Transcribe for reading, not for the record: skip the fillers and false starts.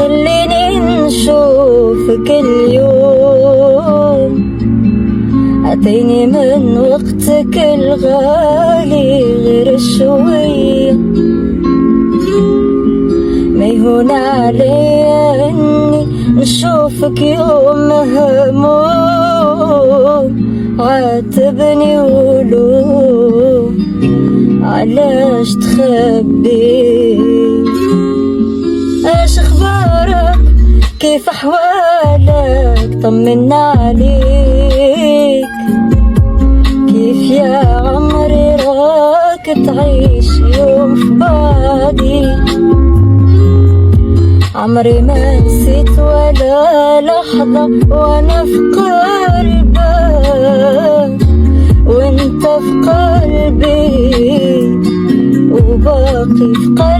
خليني نشوفك اليوم، اعطيني من وقتك الغالي غير شوية. ما يهون عليا اني نشوفك يوم مهموم، عاتبني ولوم علاش تخبي. اش اخبارك؟ كيف احوالك؟ طمنا عليك. كيف يا عمري راك تعيش يوم في بعدي؟ عمري ما نسيت ولا لحظة وانا في قلبك، وانت في قلبي وباقي في قلبي.